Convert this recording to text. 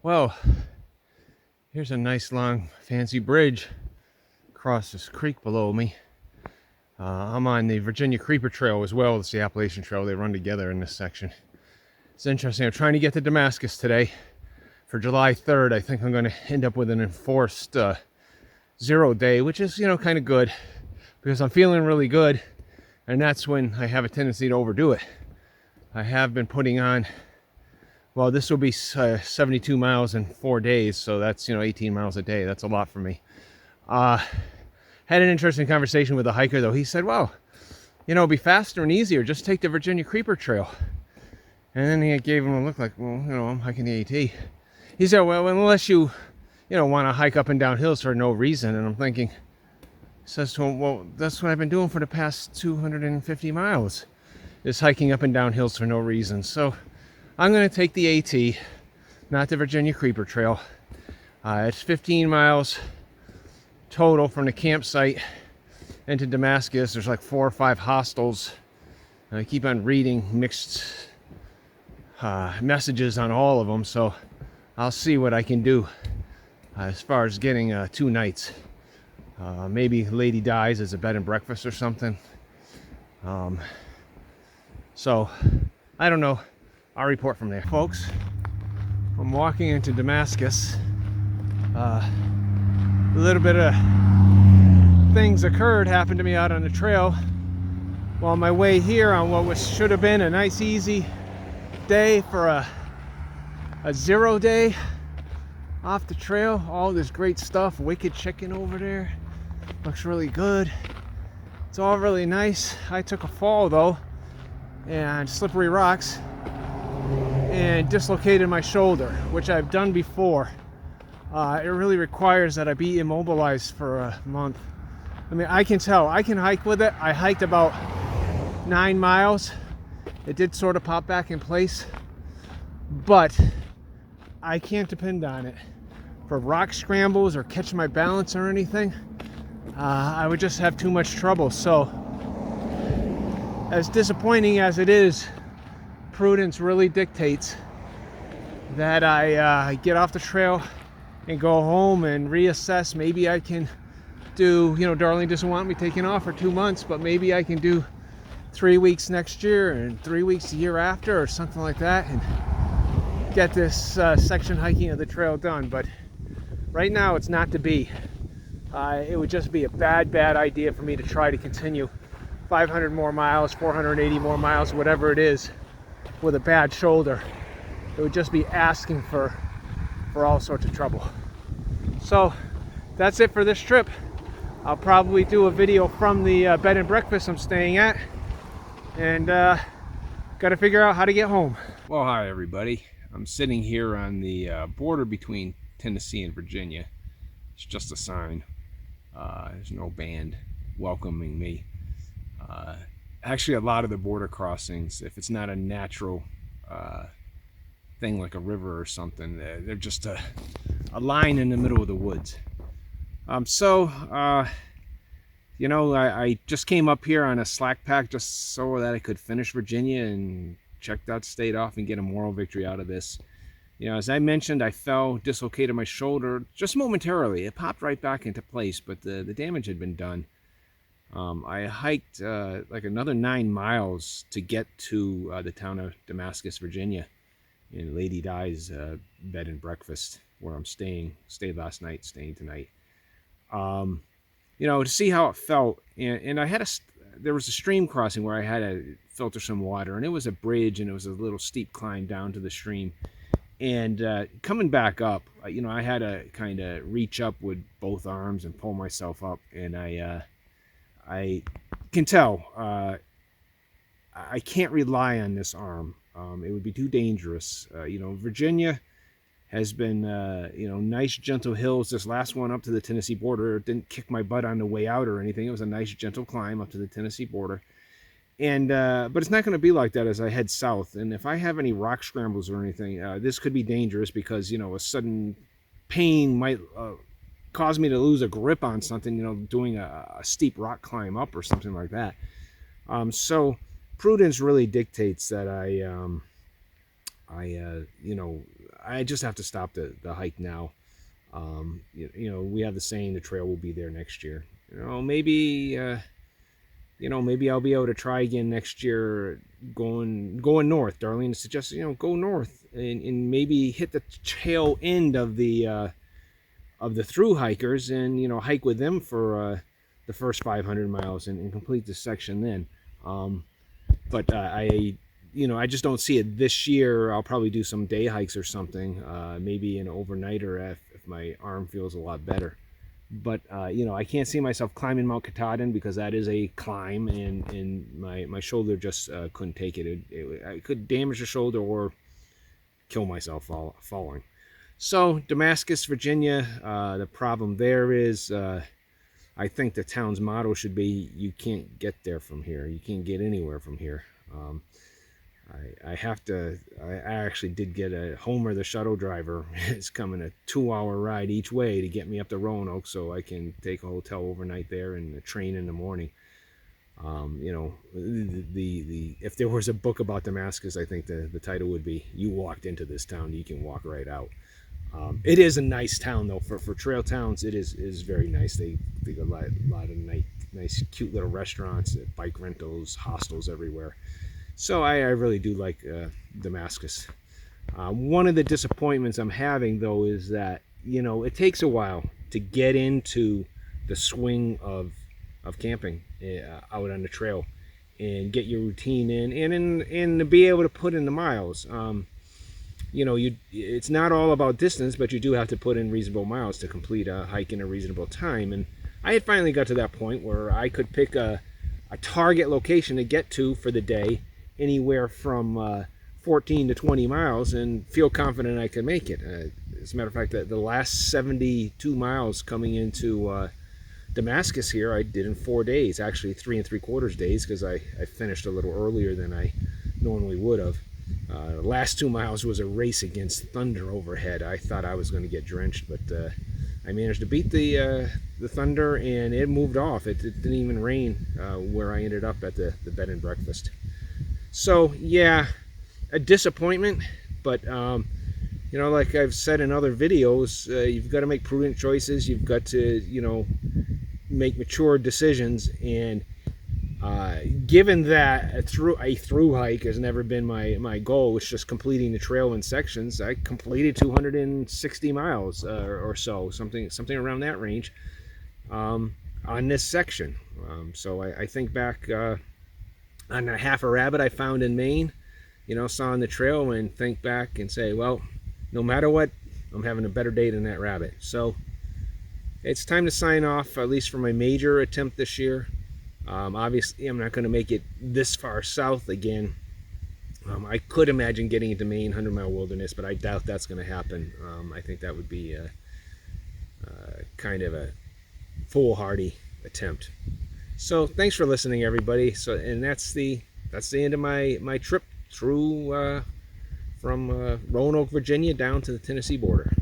Well, here's a nice long fancy bridge across this creek below me. I'm on the Virginia Creeper Trail as well as the Appalachian Trail. They run together in this section. It's interesting. I'm trying to get to Damascus today for July 3rd. I think I'm going to end up with an enforced 0 day, which is, kind of good because I'm feeling really good. And that's when I have a tendency to overdo it. I have been putting on, well, this will be 72 miles in 4 days. So that's, 18 miles a day. That's a lot for me. Had an interesting conversation with a hiker, though. He said, well, it'll be faster and easier. Just take the Virginia Creeper Trail. And then he gave him a look like, well, I'm hiking the AT. He said, well, unless you, want to hike up and down hills for no reason. And I'm thinking, says to him, well, that's what I've been doing for the past 250 miles, is hiking up and down hills for no reason. So I'm going to take the AT, not the Virginia Creeper Trail. It's 15 miles total from the campsite into Damascus. There's like 4 or 5 hostels. I keep on reading mixed messages on all of them, so I'll see what I can do as far as getting 2 nights. Maybe Lady Dies as a bed and breakfast or something. So I don't know. I'll report from there, folks. I'm walking into Damascus. A little bit of things happened to me out on the trail while my way here on what should have been a nice easy day for a 0 day off the trail. All this great stuff. Wicked chicken over there, looks really good. It's all really nice. I took a fall though, and slippery rocks, and dislocated my shoulder, which I've done before. It really requires that I be immobilized for a month. I mean, I can tell. I can hike with it. I hiked about 9 miles. It did sort of pop back in place, but I can't depend on it for rock scrambles or catching my balance or anything. I would just have too much trouble. So, as disappointing as it is, prudence really dictates that I get off the trail and go home and reassess. Maybe I can do, Darlene doesn't want me taking off for 2 months, but maybe I can do 3 weeks next year and 3 weeks the year after or something like that, and get this section hiking of the trail done. But right now it's not to be. It would just be a bad idea for me to try to continue 500 more miles, 480 more miles, whatever it is, with a bad shoulder. It would just be asking for all sorts of trouble. So that's it for this trip. I'll probably do a video from the bed and breakfast I'm staying at, and got to figure out how to get home. Well, hi everybody. I'm sitting here on the border between Tennessee and Virginia. It's just a sign. There's no band welcoming me. Actually, a lot of the border crossings, if it's not a natural thing like a river or something, they're just a line in the middle of the woods. I just came up here on a slack pack just so that I could finish Virginia and check that state off and get a moral victory out of this. As I mentioned, I fell, dislocated my shoulder just momentarily. It popped right back into place, but the damage had been done. I hiked like another 9 miles to get to the town of Damascus, Virginia, in Lady Di's bed and breakfast, where I'm staying. Stayed last night, staying tonight. To see how it felt, and there was a stream crossing where I had to filter some water, and it was a bridge, and it was a little steep climb down to the stream. And coming back up, I had to kind of reach up with both arms and pull myself up, and I can tell I can't rely on this arm. It would be too dangerous. Virginia has been, nice, gentle hills. This last one up to the Tennessee border, it didn't kick my butt on the way out or anything. It was a nice, gentle climb up to the Tennessee border. And but it's not going to be like that as I head south. And if I have any rock scrambles or anything, this could be dangerous because, a sudden pain might cause me to lose a grip on something, doing a steep rock climb up or something like that. So prudence really dictates that I just have to stop the hike now. You know, we have the saying the trail will be there next year. Maybe maybe I'll be able to try again next year going north. Darlene suggested, go north and maybe hit the tail end of the through hikers and, hike with them for the first 500 miles and complete the section then. But I just don't see it this year. I'll probably do some day hikes or something, maybe an overnighter if my arm feels a lot better. But I can't see myself climbing Mount Katahdin because that is a climb, and my shoulder just couldn't take it. I could damage the shoulder or kill myself falling. So Damascus, Virginia, the problem there is I think the town's motto should be, you can't get there from here. You can't get anywhere from here. I actually did get a Homer, the shuttle driver, is coming a 2-hour ride each way to get me up to Roanoke so I can take a hotel overnight there and a train in the morning. If there was a book about Damascus, I think the title would be, You Walked Into This Town, You Can Walk Right Out. It is a nice town though. For trail towns, it is very nice. They got a lot of nice cute little restaurants, bike rentals, hostels everywhere. So I really do like Damascus. One of the disappointments I'm having though is that it takes a while to get into the swing of camping out on the trail and get your routine in and to be able to put in the miles. It's not all about distance, but you do have to put in reasonable miles to complete a hike in a reasonable time. And I had finally got to that point where I could pick a target location to get to for the day, anywhere from 14 to 20 miles, and feel confident I could make it. As a matter of fact, the last 72 miles coming into Damascus here, I did in 4 days, actually 3 3/4 days, because I finished a little earlier than I normally would have. The last 2 miles was a race against thunder overhead. I thought I was going to get drenched, but I managed to beat the thunder, and it moved off. It didn't even rain where I ended up at the bed and breakfast. So yeah, a disappointment, but like I've said in other videos, you've got to make prudent choices. You've got to make mature decisions, and given that a through hike has never been my goal, it's just completing the trail in sections. I completed 260 miles or so, something around that range, on this section. So I think back on a half a rabbit I found in Maine, saw on the trail, and think back and say, well, no matter what, I'm having a better day than that rabbit. So it's time to sign off, at least for my major attempt this year. Obviously, I'm not going to make it this far south again. I could imagine getting into Maine 100-mile wilderness, but I doubt that's going to happen. I think that would be kind of a foolhardy attempt. So thanks for listening, everybody. And that's the end of my trip through from Roanoke, Virginia, down to the Tennessee border.